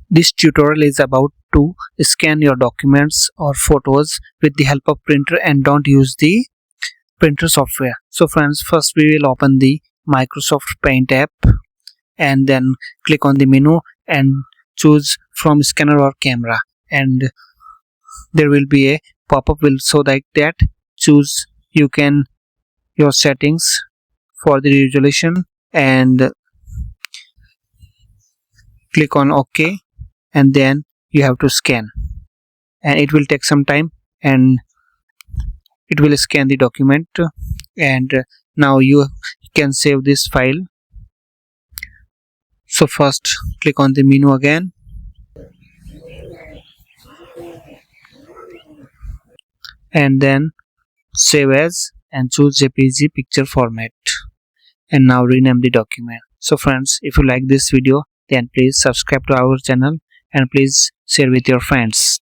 This tutorial is about to scan your documents or photos with the help of printer, and don't use the printer software. So friends, first we will open the Microsoft Paint app and then click on the menu and choose from scanner or camera, and there will be a pop-up will show like that. Choose your settings for the resolution and click on OK, and then you have to scan, and it will take some time and it will scan the document. And now you can save this file. So first click on the menu again and then save as and choose JPG picture format, and now rename the document. So friends, if you like this video, then please subscribe to our channel and please share with your friends.